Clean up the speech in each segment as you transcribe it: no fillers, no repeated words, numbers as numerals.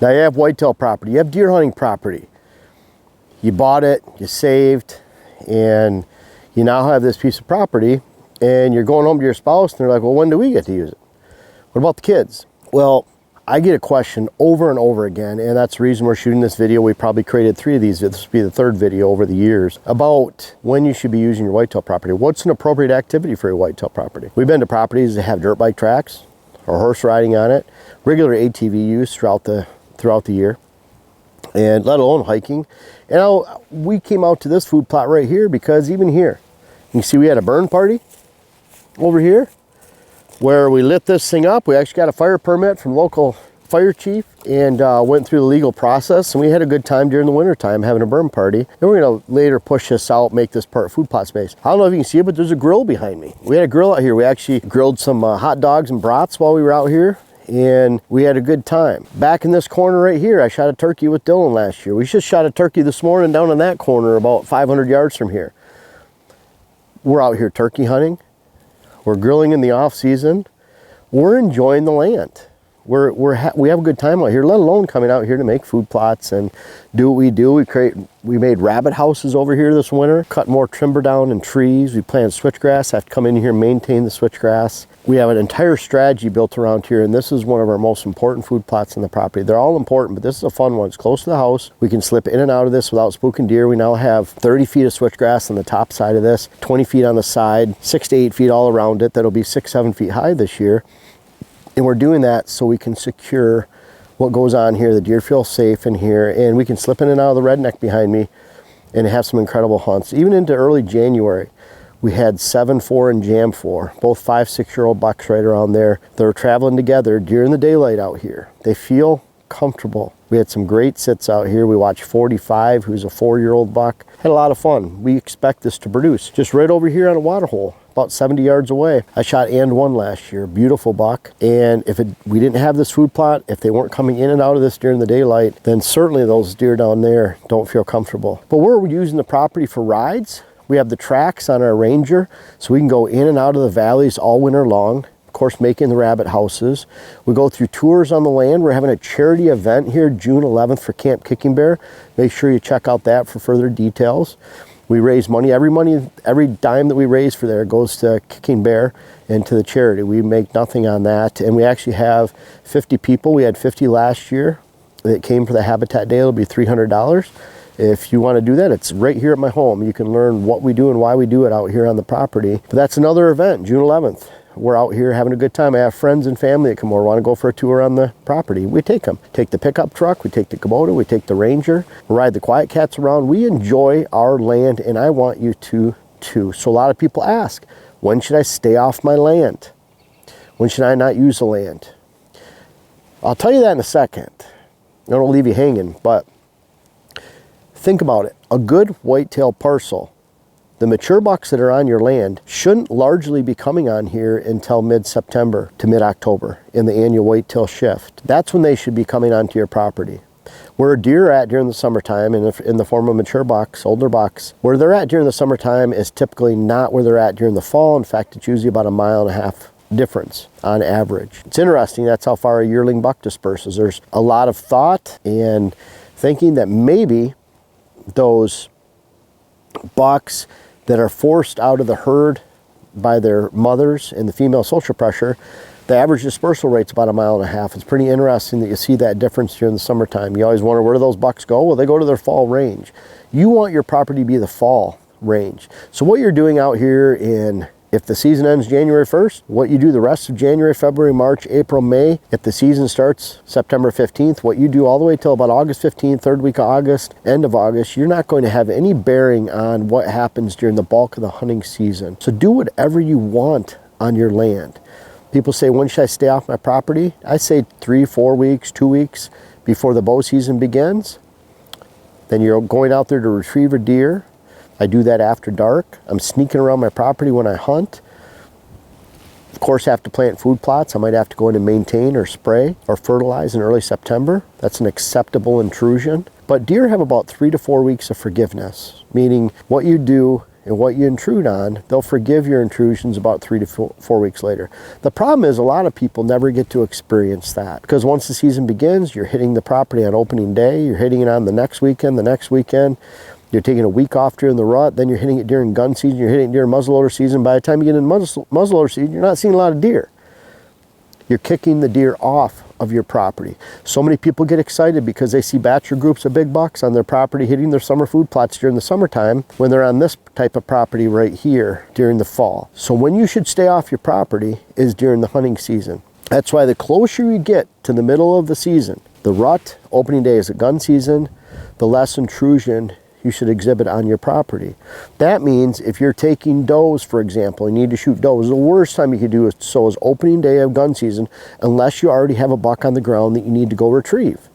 Now you have whitetail property, you have deer hunting property. You bought it, you saved, and you now have this piece of property, and you're going home to your spouse and they're like, well, when do we get to use it? What about the kids? Well, I get a question over and over again, and that's the reason we're shooting this video. We probably created 3 of these. This will be the 3rd video over the years about when you should be using your whitetail property. What's an appropriate activity for your whitetail property? We've been to properties that have dirt bike tracks or horse riding on it, regular ATV use throughout the year, and let alone hiking. And we came out to this food plot right here because even here, you see we had a burn party over here where we lit this thing up. We actually got a fire permit from local fire chief and went through the legal process, and we had a good time during the winter time having a burn party. And we're gonna later push this out, make this part food plot space. I don't know if you can see it, but there's a grill behind me. We had a grill out here. We actually grilled some hot dogs and brats while we were out here, and we had a good time. Back in this corner right here, I shot a turkey with Dylan last year. We just shot a turkey this morning down in that corner about 500 yards from here. We're out here turkey hunting. We're grilling in the off season. We're enjoying the land. We have a good time out here, let alone coming out here to make food plots and do what we do. We made rabbit houses over here this winter, cut more timber down and trees. We planted switchgrass. I have to come in here and maintain the switchgrass. We have an entire strategy built around here, and this is one of our most important food plots on the property. They're all important, but this is a fun one. It's close to the house. We can slip in and out of this without spooking deer. We now have 30 feet of switchgrass on the top side of this, 20 feet on the side, 6 to 8 feet all around it. That'll be 6, 7 feet high this year. And we're doing that so we can secure what goes on here. The deer feel safe in here, and we can slip in and out of the redneck behind me and have some incredible hunts. Even into early January, we had 7-4 and jam 4, both 5, 6-year-old bucks right around there. They're traveling together during the daylight out here. They feel comfortable. We had some great sits out here. We watched 45, who's a 4-year-old buck. Had a lot of fun. We expect this to produce. Just right over here on a water hole, about 70 yards away. I shot and one last year, beautiful buck. And if we didn't have this food plot, if they weren't coming in and out of this during the daylight, then certainly those deer down there don't feel comfortable. But we're using the property for rides. We have the tracks on our Ranger, so we can go in and out of the valleys all winter long. Of course, making the rabbit houses. We go through tours on the land. We're having a charity event here June 11th for Camp Kicking Bear. Make sure you check out that for further details. We raise money. Every dime that we raise for there goes to Kicking Bear and to the charity. We make nothing on that. And we actually have 50 people. We had 50 last year that came for the Habitat Day. It'll be $300. If you want to do that, it's right here at my home. You can learn what we do and why we do it out here on the property. But that's another event, June 11th. We're out here having a good time. I have friends and family that come over, want to go for a tour on the property. We take them. Take the pickup truck, we take the Kubota, we take the Ranger, we ride the Quiet Cats around. We enjoy our land, and I want you to too. So a lot of people ask, when should I stay off my land? When should I not use the land? I'll tell you that in a second. I don't leave you hanging, but think about it. A good whitetail parcel, the mature bucks that are on your land shouldn't largely be coming on here until mid-September to mid-October in the annual whitetail shift. That's when they should be coming onto your property. Where deer are at during the summertime in the form of mature bucks, older bucks, where they're at during the summertime is typically not where they're at during the fall. In fact, it's usually about 1.5 miles difference on average. It's interesting, that's how far a yearling buck disperses. There's a lot of thought and thinking that maybe those bucks that are forced out of the herd by their mothers and the female social pressure, the average dispersal rate's about 1.5 miles. It's pretty interesting that you see that difference during the summertime. You always wonder, where do those bucks go? Well, they go to their fall range. You want your property to be the fall range. So what you're doing out here if the season ends January 1st, what you do the rest of January, February, March, April, May, if the season starts September 15th, what you do all the way till about August 15th, 3rd week of August, end of August, you're not going to have any bearing on what happens during the bulk of the hunting season. So do whatever you want on your land. People say, when should I stay off my property? I say 3, 4 weeks, 2 weeks before the bow season begins. Then you're going out there to retrieve a deer. I do that after dark. I'm sneaking around my property when I hunt. Of course, I have to plant food plots. I might have to go in and maintain or spray or fertilize in early September. That's an acceptable intrusion. But deer have about 3 to 4 weeks of forgiveness, meaning what you do and what you intrude on, they'll forgive your intrusions about 3 to 4 weeks later. The problem is a lot of people never get to experience that, because once the season begins, you're hitting the property on opening day, you're hitting it on the next weekend, you're taking a week off during the rut, then you're hitting it during gun season, you're hitting it during muzzleloader season. By the time you get into muzzleloader season, you're not seeing a lot of deer. You're kicking the deer off of your property. So many people get excited because they see bachelor groups of big bucks on their property hitting their summer food plots during the summertime when they're on this type of property right here during the fall. So when you should stay off your property is during the hunting season. That's why the closer you get to the middle of the season, the rut, opening day is a gun season, the less intrusion you should exhibit on your property. That means if you're taking does, for example, you need to shoot does, the worst time you could do so is opening day of gun season, unless you already have a buck on the ground that you need to go retrieve.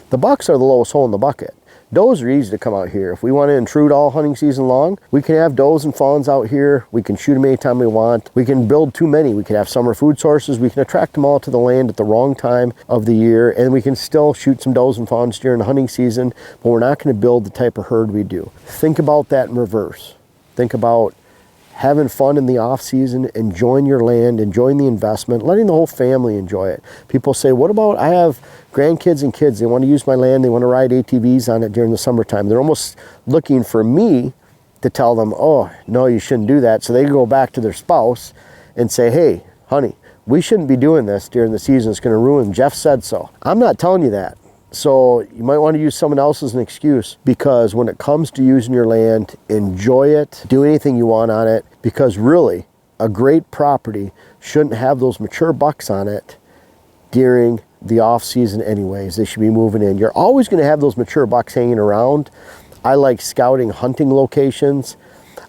The bucks are the lowest hole in the bucket. Does are easy to come out here. If we want to intrude all hunting season long, we can have does and fawns out here. We can shoot them anytime we want. We can build too many. We can have summer food sources. We can attract them all to the land at the wrong time of the year, and we can still shoot some does and fawns during the hunting season, but we're not going to build the type of herd we do. Think about that in reverse. Think about having fun in the off season, enjoying your land, enjoying the investment, letting the whole family enjoy it. People say, what about, I have grandkids and kids, they want to use my land, they want to ride ATVs on it during the summertime. They're almost looking for me to tell them, oh, no, you shouldn't do that. So they go back to their spouse and say, hey, honey, we shouldn't be doing this during the season. It's going to ruin. Jeff said so. I'm not telling you that. So you might want to use someone else as an excuse, because when it comes to using your land, enjoy it, do anything you want on it, because really a great property shouldn't have those mature bucks on it during the off season anyways. They should be moving in. You're always going to have those mature bucks hanging around. I like scouting hunting locations.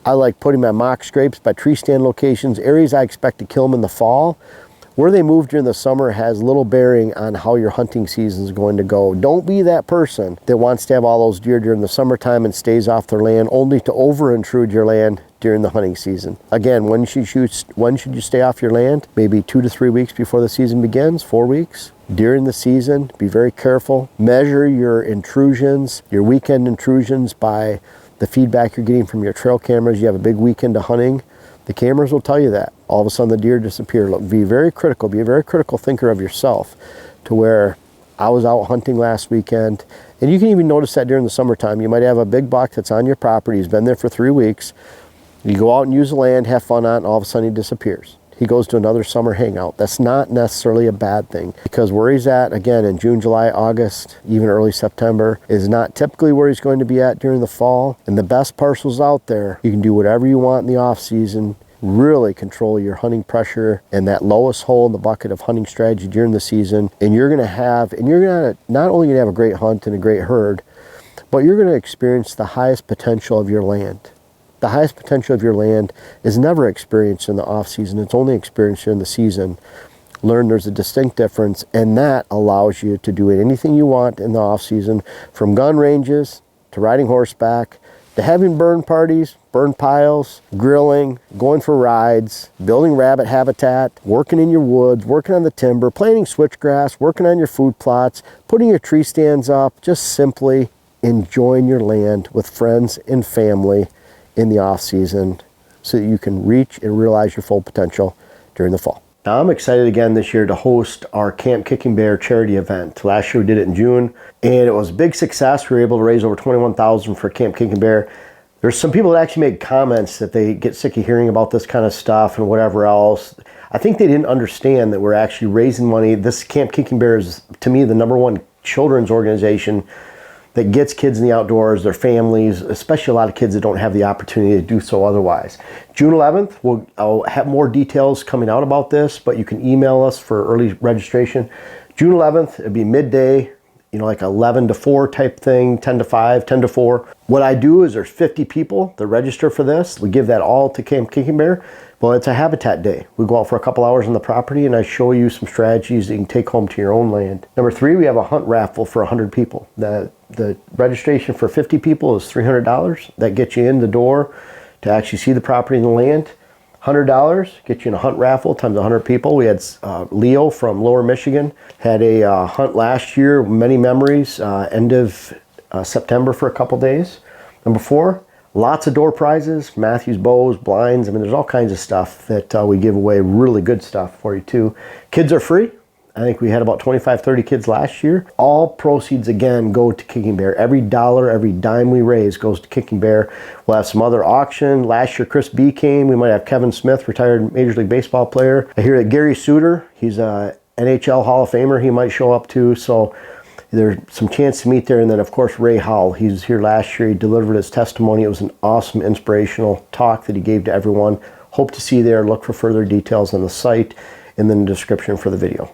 I like putting my mock scrapes by tree stand locations, areas I expect to kill them in the fall. Where they move during the summer has little bearing on how your hunting season is going to go. Don't be that person that wants to have all those deer during the summertime and stays off their land only to over-intrude your land during the hunting season. Again, when should you stay off your land? Maybe 2 to 3 weeks before the season begins, 4 weeks. During the season, be very careful. Measure your intrusions, your weekend intrusions by the feedback you're getting from your trail cameras. You have a big weekend of hunting. The cameras will tell you that. All of a sudden the deer disappear. Look, be very critical. Be a very critical thinker of yourself, to where I was out hunting last weekend, and you can even notice that during the summertime. You might have a big buck that's on your property. He's been there for 3 weeks. You go out and use the land, have fun on it, and all of a sudden he disappears. He goes to another summer hangout. That's not necessarily a bad thing, because where he's at, again, in June, July, August, even early September, is not typically where he's going to be at during the fall. And the best parcels out there, you can do whatever you want in the off season, really control your hunting pressure and that lowest hole in the bucket of hunting strategy during the season. And you're going to not only have a great hunt and a great herd, but you're going to experience the highest potential of your land. The highest potential of your land is never experienced in the off season. It's only experienced during the season. Learn there's a distinct difference, and that allows you to do anything you want in the off season, from gun ranges to riding horseback to having burn parties, burn piles, grilling, going for rides, building rabbit habitat, working in your woods, working on the timber, planting switchgrass, working on your food plots, putting your tree stands up, just simply enjoying your land with friends and family in the off season, so that you can reach and realize your full potential during the fall. Now, I'm excited again this year to host our Camp Kicking Bear charity event. Last year we did it in June, and it was a big success. We were able to raise over $21,000 for Camp Kicking Bear. There's some people that actually made comments that they get sick of hearing about this kind of stuff and whatever else. I think they didn't understand that we're actually raising money. This Camp Kicking Bear is, to me, the #1 children's organization that gets kids in the outdoors, their families, especially a lot of kids that don't have the opportunity to do so otherwise. June 11th, I'll have more details coming out about this, but you can email us for early registration. June 11th, it'd be midday, like 11 to 4 type thing, 10 to 5, 10 to 4. What I do is there's 50 people that register for this. We give that all to Camp Kicking Bear. Well, it's a habitat day. We go out for a couple hours on the property, and I show you some strategies that you can take home to your own land. Number 3, we have a hunt raffle for 100 people. The registration for 50 people is $300. That gets you in the door to actually see the property and the land. $100 gets you in a hunt raffle times 100 people. We had Leo from Lower Michigan had a hunt last year, many memories, end of September for a couple days. Number 4, Lots of door prizes, Matthews bows, blinds. I mean, there's all kinds of stuff that we give away, really good stuff for you too. Kids are free. I think we had about 25, 30 kids last year. All proceeds, again, go to Kicking Bear. Every dollar, every dime we raise goes to Kicking Bear. We'll have some other auction. Last year, Chris B came. We might have Kevin Smith, retired Major League Baseball player. I hear that Gary Suter, he's a NHL Hall of Famer. He might show up too. So there's some chance to meet there. And then, of course, Ray Howell. He was here last year. He delivered his testimony. It was an awesome, inspirational talk that he gave to everyone. Hope to see you there. Look for further details on the site and then the description for the video.